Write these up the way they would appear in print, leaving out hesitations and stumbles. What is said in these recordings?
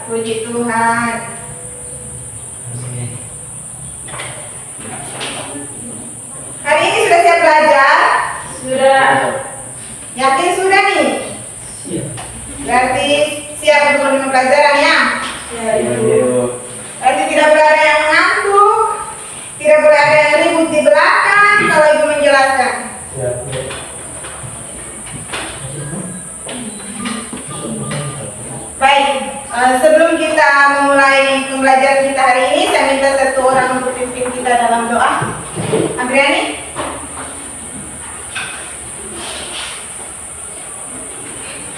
Puji Tuhan. Hari ini sudah siap belajar? Sudah. Yakin sudah nih? Siap. Berarti siap untuk menerima pelajaran ya? Ya, Ibu. Berarti tidak boleh ada yang ngantuk, tidak boleh ada yang ribut di belakang kalau Ibu menjelaskan. Siap. Baik, sebelum kita memulai pembelajaran kita hari ini, saya minta satu orang untuk pimpin kita dalam doa. Andriani?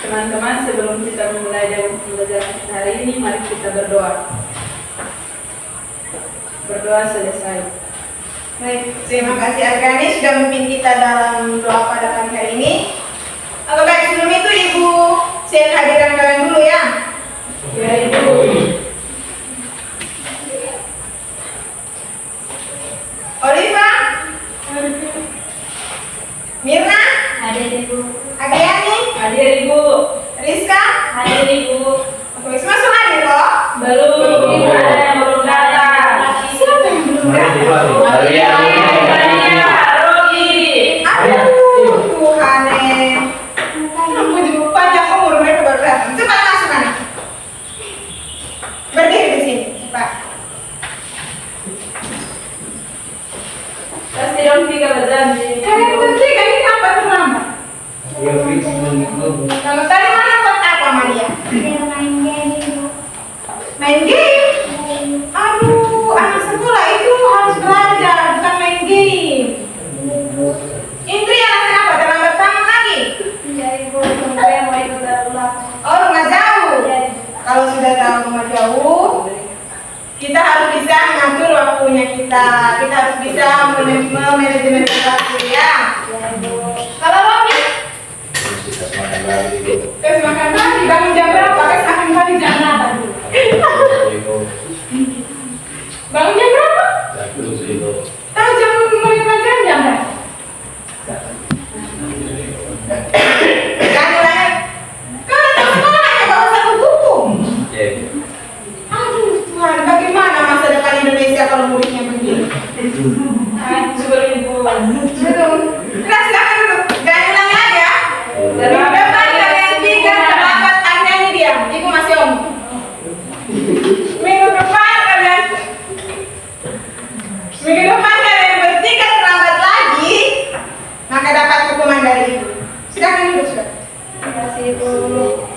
Teman-teman, sebelum kita memulai dalam pembelajaran kita hari ini, mari kita berdoa. Berdoa selesai. Baik, terima kasih Andriani sudah memimpin kita dalam doa pada pagi hari ini. Oke, baik, sebelum itu Ibu share hadiran kalian dulu ya. Ya, Ibu. Oliva? Mirna? Hadir, Ibu. Adriani? Hadir, Ibu. Rizka? Hadir, Ibu. Oke, semua hadir kok? Belum, ada yang belum datang. Siapa yang belum datang? Maria, Rogi. Aduh, Tuhan kamu juga panjang umur mereka baru datang. Cepat masuk anak. Berdiri di sini, cepat. Pasti dong tiga berjanji. Kalian bertiga ini apa terlambat? Ya, Fritz mengikut. Kalau tadi mana buat apa Maria? Main game? Aduh, anak sekolah itu harus belajar, bukan main game. Indri anaknya apa? Terlambat bangun lagi? Oh, rumah jauh. Kalau sudah tahu rumah jauh, kita harus bisa mengatur waktunya kita. Kita harus bisa memanajemen waktu ya. Kalau Romi, kasih makan pagi, bangun jam berapa? Kasih makan pagi jam berapa dulu? Bangun jam berapa? Tahu jam mulai pelajaran jam berapa? Jangan ulangi. Kau datang sekolah hanya bawa satu buku. Aduh Tuhan, bagaimana masa depan Indonesia kalau muridnya begini? Hancur, Ibu. Belum. Nah, silakan duduk. Jangan ulangi lagi ya. Dari depan kalian tiga terlambat, Anda ini diam. Ibu masih om. Minggu depan kalian bertiga terlambat lagi, maka dapat hukuman dari ibu. Silakan duduk sudah. Terima kasih, Ibu.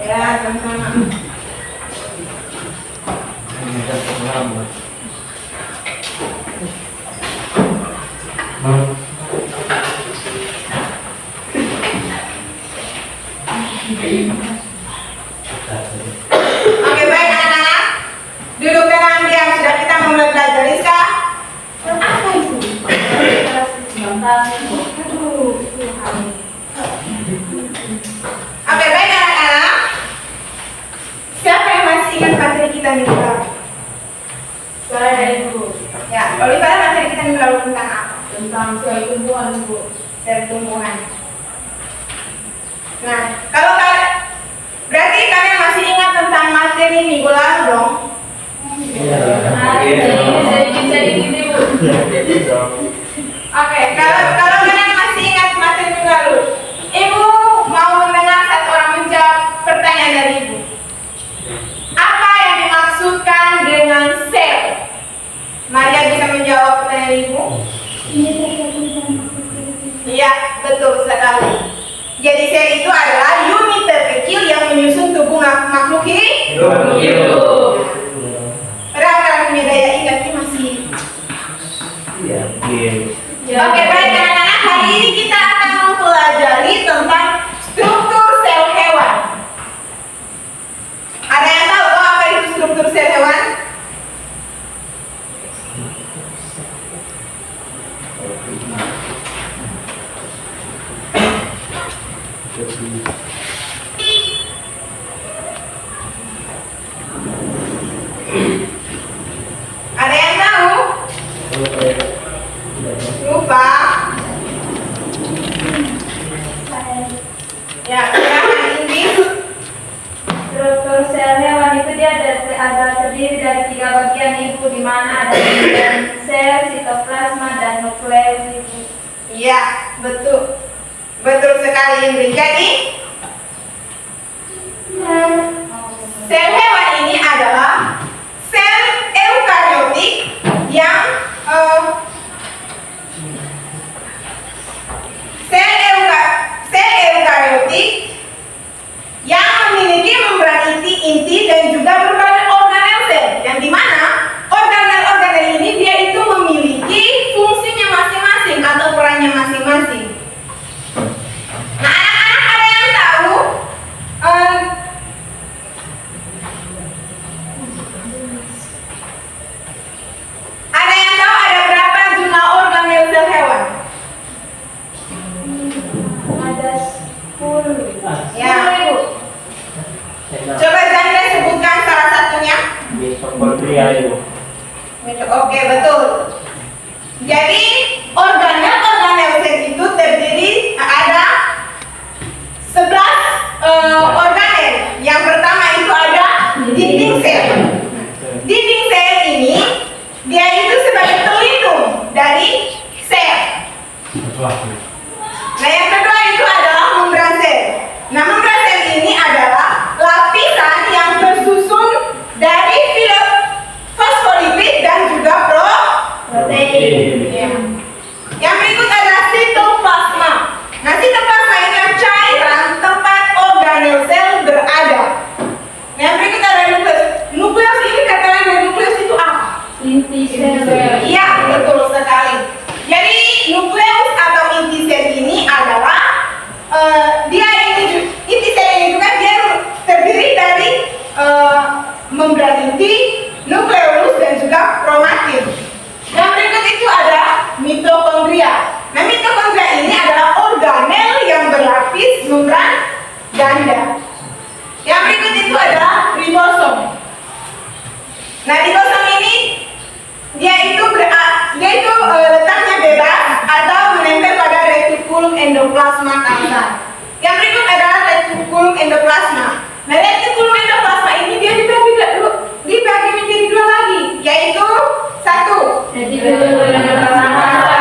Ya, sama-sama. Oke, baik anak-anak. Duduk tenang diam, sudah kita mulai belajar. Rizka, apa itu? Aduh, Tuhan. Oke, baik anak-anak. Siapa yang masih ingat materi kita minggu lalu? Saya, Ibu. Ya, Olivia, materi kita minggu lalu tentang apa? Tentang sel tumbuhan, Ibu. Sel tumbuhan. Nah, kalau kalian berarti kalian masih ingat tentang materi minggu lalu dong? Sedikit, Ibu. Oke, kalau kalian masih ingat materi minggu lalu, Ibu mau mendengar satu orang menjawab pertanyaan dari Ibu. Apa yang dimaksudkan dengan sel? Maria bisa menjawab pertanyaan Ibu? Iya, betul sekali. Jadi sel itu adalah unit terkecil yang menyusun tubuh makhluk hidup. Orang-orang punya daya ingat ini masih. Oke, baik anak-anak, hari ini kita akan mempelajari tentang struktur sel hewan. Ada yang tahu apa itu struktur sel hewan? ada terdiri dari 3 bagian ibu, di mana ada sel, sitoplasma, dan nukleus ibu. Iya, betul. Betul sekali Indri. Jadi, sel hewan ini adalah sel eukariotik yang sel eukariotik yang memiliki membran inti dan juga berbagai organel sel, yang dimana organel ini dia itu memiliki fungsinya masing-masing atau perannya masing-masing. Nah, anak-anak ada yang tahu ada berapa jumlah organel sel hewan? Ada 10. Ya. Coba Janda sebutkan salah satunya. Mitokondria itu. Oke, betul. Jadi organel sel itu terdiri ada 11 organel. Yang pertama itu ada dinding sel. Dinding sel ini dia itu sebagai pelindung dari sel. Nah, yang kedua itu adalah membran sel. Nah, membran sel ini adalah lapisan yang tersusun dari fosfolipid dan juga protein. Ya. Yang berikut adalah sitoplasma. Nah, sitoplasma ini adalah cairan tempat organel sel berada. Nah, yang berikut adalah nukleus. Nukleus ini katanya dari nukleus itu apa? Inti sel. Iya, betul sekali. Jadi nukleus atau inti sel ini adalah inti sel ini juga dia terdiri dari membran inti, nukleus dan juga kromatin. Yang berikut itu ada mitokondria. Nah, mitokondria ini adalah organel yang berlapis membran ganda. Yang berikut itu adalah ribosom. Nah, ribosom ini dia itu letaknya bebas atau menempel pada retikulum endoplasma kasar. Yang berikut adalah retikulum endoplasma. Nah, retikulum endoplasma ini dia dibagi menjadi 2 lagi, yaitu 1. Retikulum endoplasma kasar.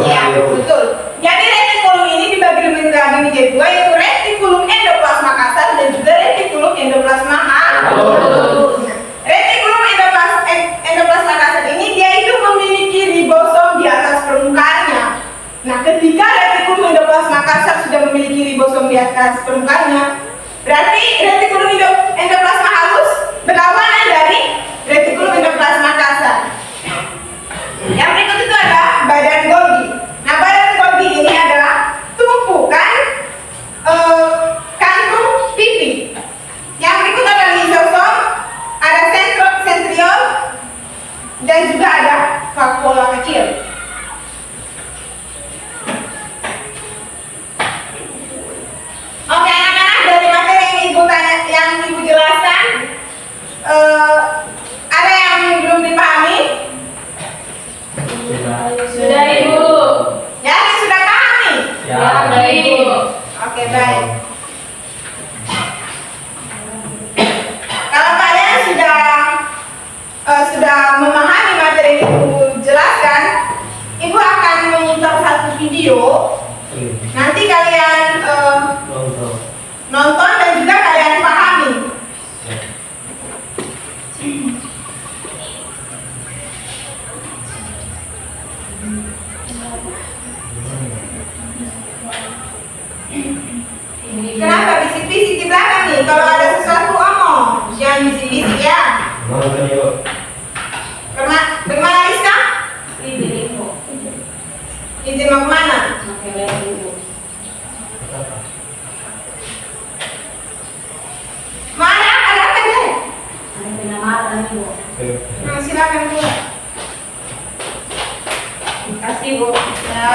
Ya, betul. Jadi retikulum ini dibagi menjadi 2, yaitu retikulum endoplasma kasar dan juga retikulum endoplasma halus. Retikulum endoplasma kasar ini dia itu memiliki ribosom di atas permukaannya. Nah, ketika retikulum endoplasma kasar sudah memiliki ribosom di atas permukaannya, berarti retikulum endoplasma halus berlawanan dari retikulum endoplasma kasar. Yang berikut itu adalah badan Golgi. Nah, badan Golgi ini adalah tumpukan kantung pipi. Yang berikut adalah lisosom, ada sentriol, dan juga ada vakuola kecil. Oke, anak-anak, dari materi yang ibu jelaskan, ada yang belum dipahami? Sudah ibu. Yakin sudah pahami? Ya. Ibu. Oke, baik. Kalau kalian sudah memahami materi yang ibu jelaskan, ibu akan memutar satu video. Nanti kalian nonton dan juga kalian pahami. Kenapa bisik-bisik di belakang nih? Kalau ada sesuatu omong, jangan bisik-bisik ya. Bagaimana Rizka? Izin mau kemana? Mana? Ada apa deh? Nah, silakan keluar. Kasih bu. Ya.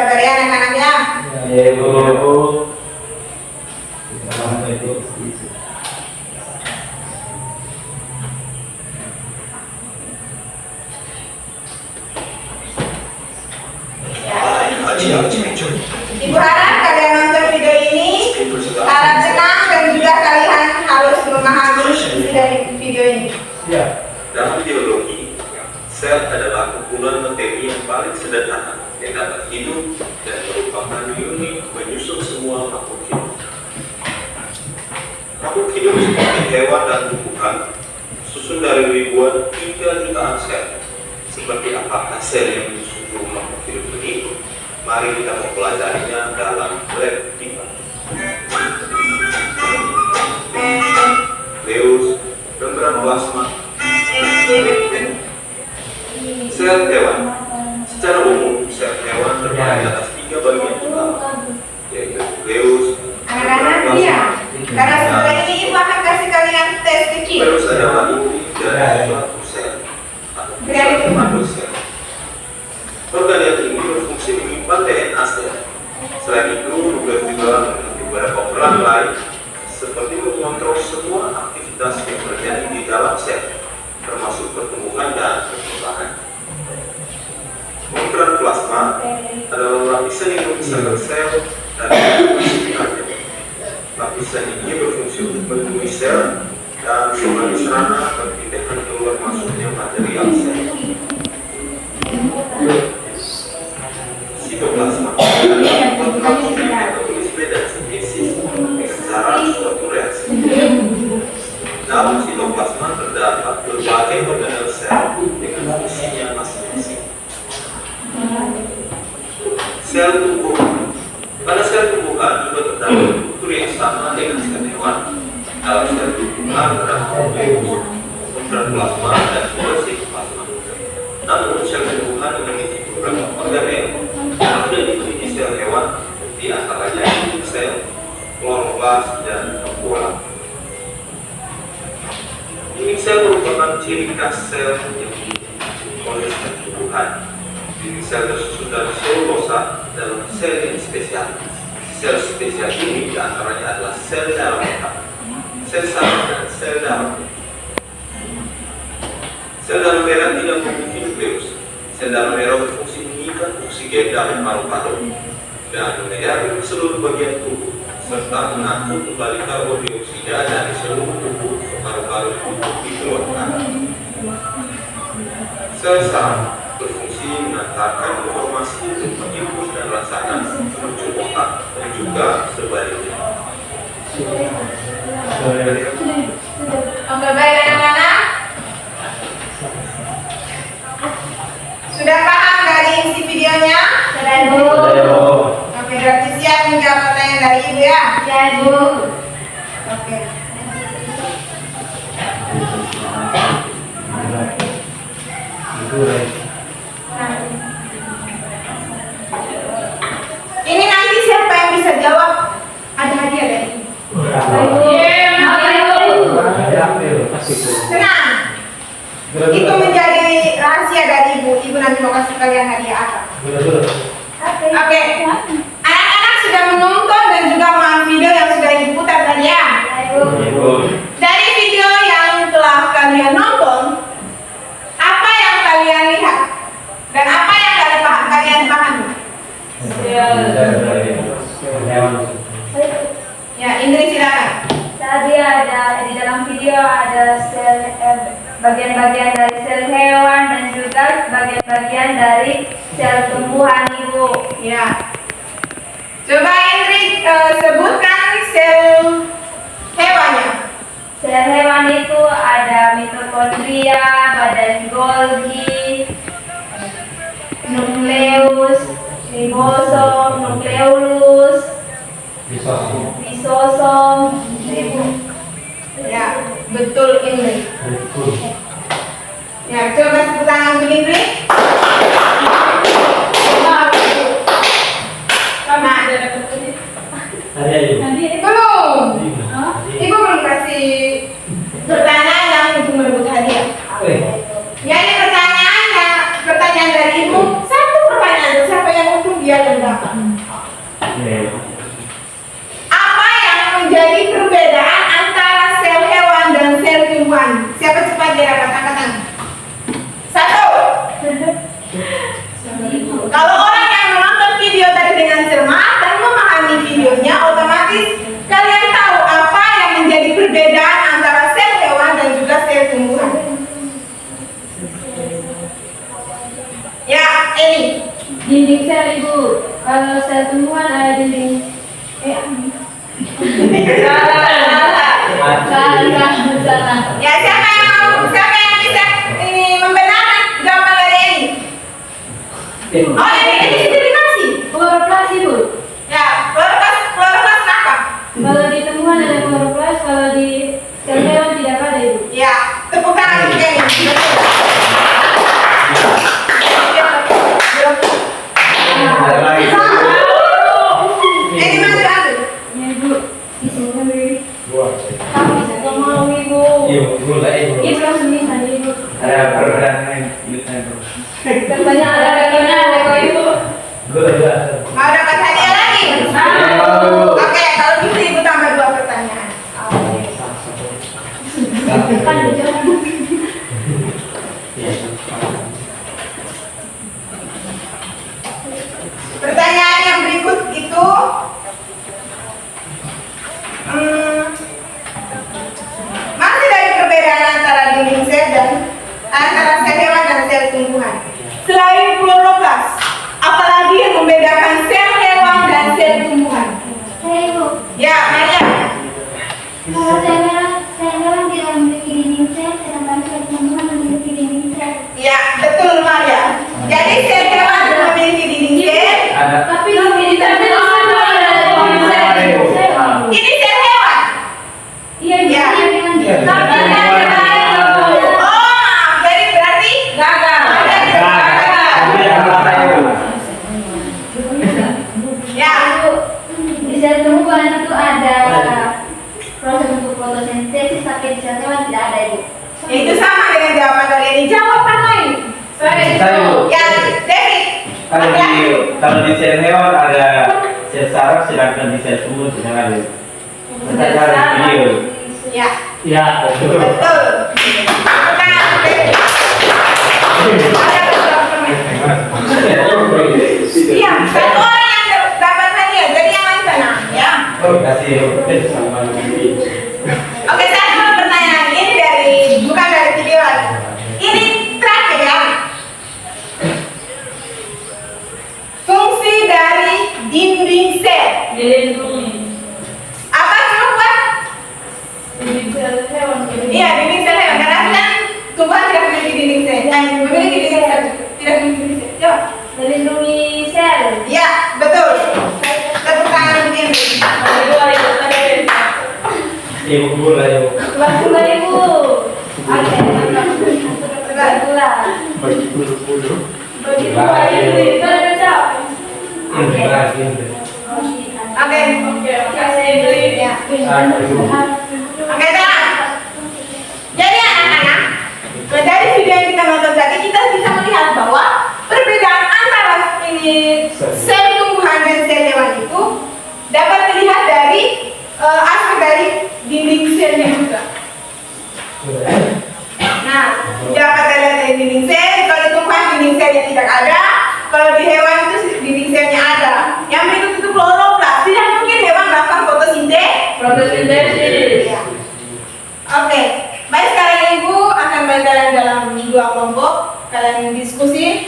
sabar ya anak-anak ya. Ya, Ibu. Ibu harap kalian nonton video ini harap tenang dan juga kalian harus memahami isi dari video ini. Dalam biologi, sel adalah kumpulan materi yang paling sederhana yang dapat hidup dan merupakan unit menyusun semua makhluk hidup. Makhluk hidup seperti hewan dan tumbuhan susun dari ribuan hingga jutaan sel. Seperti apakah sel yang menyusun seluruh makhluk hidup ini? Mari kita mempelajarinya dalam lab kita. Nukleus, membran plasma, sel hewan. Secara umum, sel hewan terdiri atas 3 bagian utama, yaitu nukleus, Anak-anak dia, karena setelah ini ibu akan kasih kalian tes kecil. terus adalah inti dari suatu sel atau pusat komando sel. Organ yang ini berfungsi menyimpan DNA sel. Selain itu, nukleus juga memiliki beberapa peran lain, seperti mengontrol semua aktivitas yang terjadi di dalam sel, termasuk pertumbuhan dan perkembangan. Membran plasma adalah lapisan yang memisahkan sel dari sekitarnya. Lapisan ini berfungsi untuk melindungi sel dan sebagai sarana perpindahan keluar masuknya material sel. Sitoplasma adalah metabolisme dan sintesis secara suatu reaksi. Dalam sitoplasma terdapat berbagai organel sel dengan fungsinya masing-masing. Sel tumbuhan. Pada sel tumbuhan juga terdapat struktur yang sama dengan sel hewan. Dalam sel tumbuhan terdapat nukleus, membran plasma, dan juga sitoplasma. Namun sel tumbuhan memiliki beberapa organel yang sudah dimiliki sel hewan, di antaranya sel, kloroplast, dan vakuola. Ini sel merupakan ciri khas sel yang dimiliki oleh sel tumbuhan. Dinding sel tersusun dari selulosa dalam sel yang spesial. Sel spesial ini diantaranya adalah sel darah merah, sel saraf, dan sel darah. Sel darah merah tidak memiliki nukleus. Sel darah merah berfungsi mengikat oksigen dari paru-paru dan mengairi seluruh bagian tubuh, serta mengangkut kembali karbon dioksida dari seluruh tubuh ke paru-paru untuk dikeluarkan. Sel saraf berfungsi mengantarkan informasi untuk impuls dan rangsangan menuju otak dan juga sebaliknya. Oke, baik anak-anak. Sudah paham dari isi videonya? Sudah, Ibu. Oke, berarti siap menjawab pertanyaan dari ibu ya? Ya, Ibu. Oke. Ini nanti siapa yang bisa jawab ada hadiah dari ibu. Tenang. Itu menjadi rahasia dari ibu. Ibu nanti mau kasih kalian hadiah apa? Oke. Anak-anak sudah menonton dan juga memahami video yang sudah ibu putar tadi ya. Dari video yang telah kalian nonton, apa yang kalian lihat dan apa yang kalian pahami? Ya, Indri silakan. Tadi ada di dalam video ada sel bagian-bagian dari sel hewan dan juga bagian-bagian dari sel tumbuhan, Ibu. Ya. Coba Indri sebutkan sel hewannya. Sel hewan itu ada mitokondria, badan Golgi, nukleus, ribosom, nukleolus, lisosom. Ya, betul Indri. Ya, coba tepuk tangan untuk Indri. Belum. Ibu belum kasih pertanyaan yang untuk merebut hadiah. Ya, ini pertanyaan dari ibu. Satu pertanyaan, siapa yang untung dia yang dapat. Kalau sel tumbuhan ada dinding. Salah. Ya, siapa yang bisa ini membenarkan jawaban dari ini? Oh, ini sendiri kasih. Kloroplas Ibu. Ya, kloroplast kenapa? Kalau di tumbuhan ada kloroplas, kalau di sel hewan tidak ada Ibu. Ya, tepuk tangan untuk ini. Ada lagi. Ini masih ada. Ya Ibu, bisa Ibu. Dua. Kamu bisa nggak mau Ibu. Ibu, dulu lah ibu. Ibu langsung bisa Ibu. Ada perbedaan ini. Katanya ada rekening ada kok Ibu. Dulu lah. Mau dapat hadiah lagi? Oke, kalau gitu ibu tambah 2 pertanyaan. Kan dijawab. Pertanyaan yang berikut itu masih dari perbedaan antara dinding sel dan antara sel hewan dan sel tumbuhan. Selain kloroplas, apalagi yang membedakan sel hewan dan sel tumbuhan? Ibu, Ya, Maria. kalau sel hewan tidak memiliki dinding sel, sedangkan sel tumbuhan memiliki dinding sel. Ya, betul Maria. Jadi sel hewan memiliki dinding sel. Ada. Tapi di dalam ada Ini sel hewan. Iya Ibu. Ya. Iya. Tapi Oh, maaf. Jadi berarti gagal. Ya, Di sel tumbuhan itu ada proses untuk fotosintesis, tapi di sel hewan tidak ada Ibu. itu sama dengan jawaban dari ini. Jawaban lain. Saya. Ya, David. Kalau di sel hewan ada sel saraf, sedangkan di sel tumbuh tidak ada. Kita cari video. Ya, Ya, betul. betul. Bukan David. Ada beberapa permen. Iya, satu orang yang dapat hadiah. Jadi yang lain tenang, ya. Oh, kasih sama lagi. Oke, saya mau pertanyaan ini bukan dari video lagi. Ini terakhir ya. Fungsi dari dinding sel. Dilindungi. Apa coba? Dinding sel hewan. Iya, dinding sel hewan. Karena kan tumbuhan tidak memiliki dinding sel. Memiliki dinding sel. Tidak memiliki dinding sel. Coba. Melindungi sel. Ya, betul. Tepuk tangan untuk ini. Ibu dulu lah ibu. Waktu Ibu. Oke. Baiklah. Bagi bulu-bulu. Bagi dua Ibu. Berjawab. Lagi. Oke. Kasih beli. Ya. Oke, tenang. Jadi anak-anak, dari video yang kita nonton tadi kita bisa melihat bahwa perbedaan antara ini sel tumbuhan dan sel hewan itu dapat dilihat dari aspek dari dinding selnya juga. Nah, dapat dilihat dari dinding sel. Kalau di tumbuhan dinding selnya tidak ada, kalau di hewan itu dinding selnya ada. Yang berikut itu kloroplas. Tidak mungkin hewan melakukan Fotosintesis. Ya. Oke, baik sekarang ibu akan bagi kalian dalam 2 kelompok. Kalian diskusi.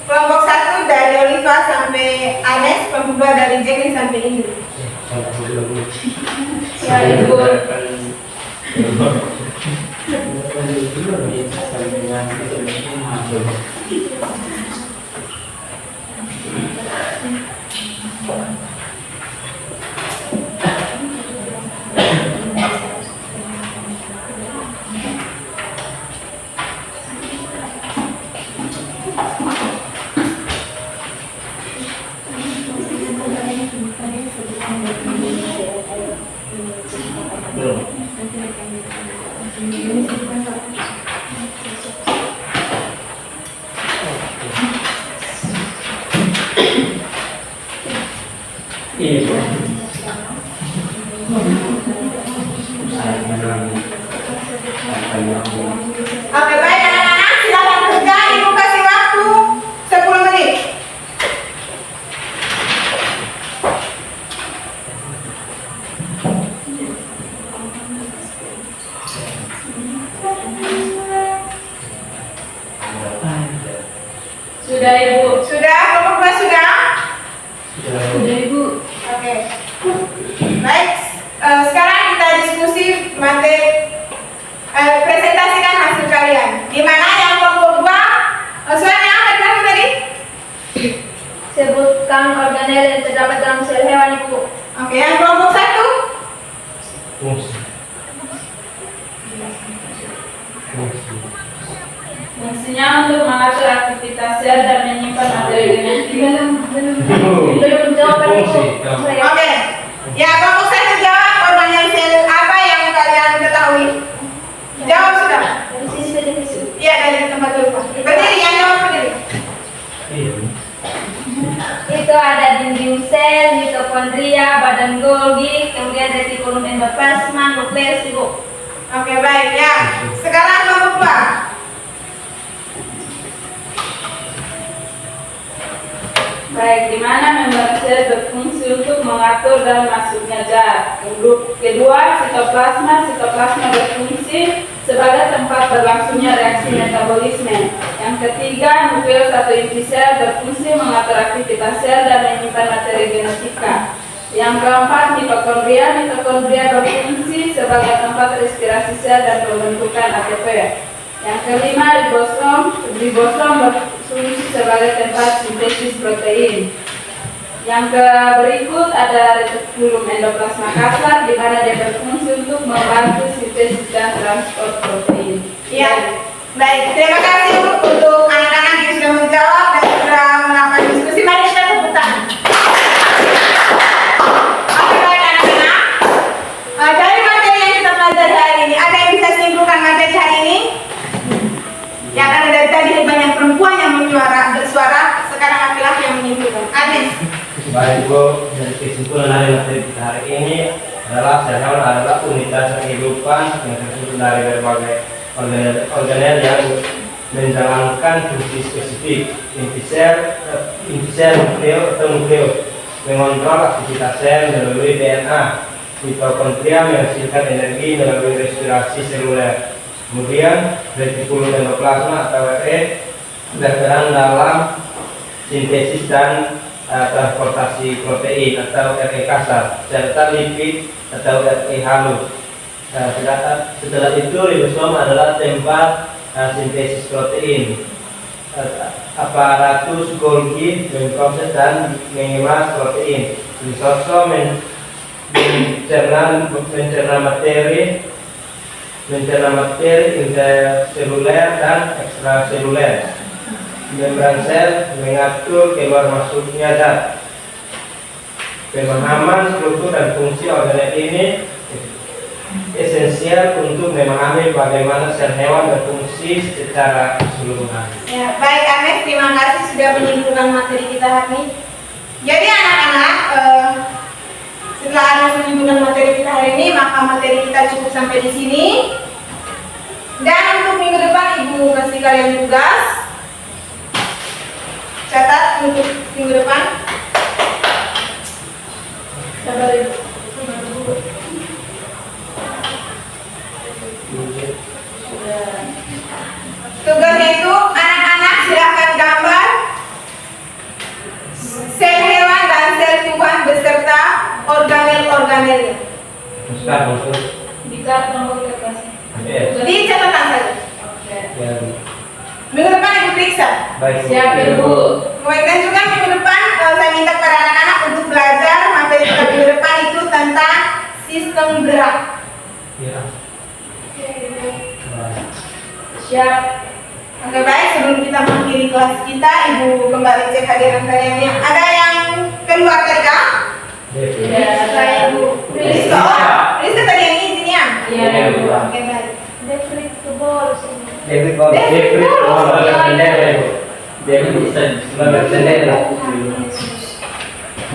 Kelompok 1 dari Oliva sampai Anes, kelompok 2 dari Jacqueline sampai Indri. Ya Ibu. Ibu. Oke, baik anak-anak, silakan kerja. Ibu kasih waktu 10 menit. Sebutkan organel yang terdapat dalam sel hewan, Ibu. Oke, yang kelompok 1. Fungsi. Fungsinya untuk mengatur aktivitas sel dan menyimpan materi genetik. Belum jawaban, Ibu. Fungsi. Oke. Ya, kelompok 1 jawab organel sel apa yang kalian ketahui? Jawab sudah. Dari sini. Iya, dari tempat dulu. Berdiri, yang jawab berdiri. Itu ada dinding sel, mitokondria, badan Golgi, kemudian retikulum endoplasma, nukleus, Ibu. Oke, baik ya. Sekarang kelompok 2. Baik, di mana membran sel berfungsi untuk mengatur dan masuknya zat. Kedua, sitoplasma berfungsi sebagai tempat berlangsungnya reaksi metabolisme. Yang ketiga, nukleus atau inti sel berfungsi mengatur aktivitas sel dan menyimpan materi genetika. Yang keempat, mitokondria berfungsi sebagai tempat respirasi sel dan pembentukan ATP. Yang kelima, ribosom berfungsi sebagai tempat sintesis protein. Yang berikut ada retikulum endoplasma kasar, di mana dia berfungsi untuk membantu sintesis dan transport protein. Ya, baik. Terima kasih untuk anak-anak yang sudah menjawab dan sudah melakukan diskusi. Mari kita tepuk tangan. Oke, baik anak-anak. Dari materi yang kita pelajari hari ini, ada yang bisa simpulkan materi hari ini? Ya, karena dari tadi banyak perempuan yang bersuara, sekarang laki-laki yang menyimpulkan. Adis. Baik Bu, dari kesimpulan dari materi kita hari ini adalah sel hewan adalah unitas kehidupan yang tersusun dari berbagai organel yang menjalankan fungsi spesifik. Inti sel nukleus mengontrol aktivitas sel melalui DNA. Mitokondria menghasilkan energi melalui respirasi seluler. Kemudian retikulum endoplasma atau RE berperan dalam sintesis dan transportasi protein atau RE kasar, serta lipid atau RE halus. Setelah itu ribosom adalah tempat sintesis protein. Aparatus Golgi memproses dan mengemas protein. Lisosom mencerna materi interseluler dan ekstraseluler. Membran sel mengatur keluar masuknya zat. Pemahaman struktur dan fungsi organel ini esensial untuk memahami bagaimana sel hewan berfungsi secara keseluruhan. Ya, baik Anes, terima kasih sudah menyimpulkan materi kita hari ini. Jadi anak-anak, setelah Anes menyimpulkan materi kita hari ini, maka materi kita cukup sampai di sini. Dan untuk minggu depan Ibu kasih kalian tugas. Catat untuk minggu depan. Sabar, Ibu. Tugasnya itu anak-anak silakan gambar sel hewan dan sel tubuhan beserta organel-organelnya. Di karton kertas. Di catatan saja. Minggu depan Ibu periksa. Baik. Siap, Ibu. Baik, dan juga minggu depan saya minta kepada anak-anak untuk belajar materi kita minggu depan itu tentang sistem gerak. Ya. Siap. Oke, baik, sebelum kita mengakhiri kelas kita, Ibu kembali cek hadiran kalian yang ada yang keluar tadi kah? Ya, Saya Ibu Rizka. Oh, Rizka tadi yang izin ya? Iya, Ibu. Oke, baik. David ke bolos ini. David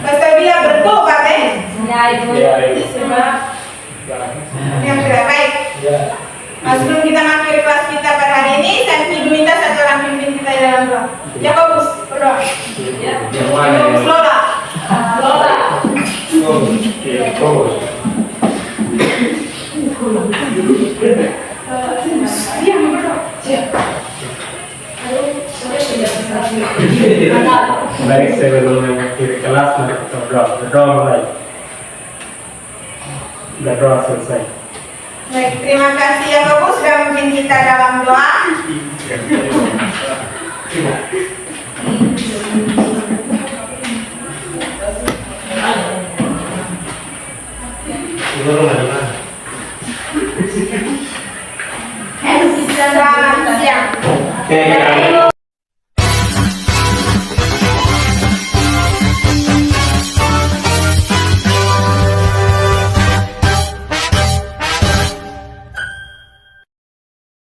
Pastor dia bertobat Ya, Ibu. Siap. yang sudah baik. Nah, sebelum kita mengakhiri kelas kita pada hari ini, saya minta satu orang pimpin kita di dalam doa. Yakobus, berdoa. Yakobus, Lola. Lola. Baik, sebelum mengakhiri kelas, mari kita berdoa mulai. Berdoa selesai. Baik, terima kasih Yakobus sudah memimpin kita dalam doa. Oke, kita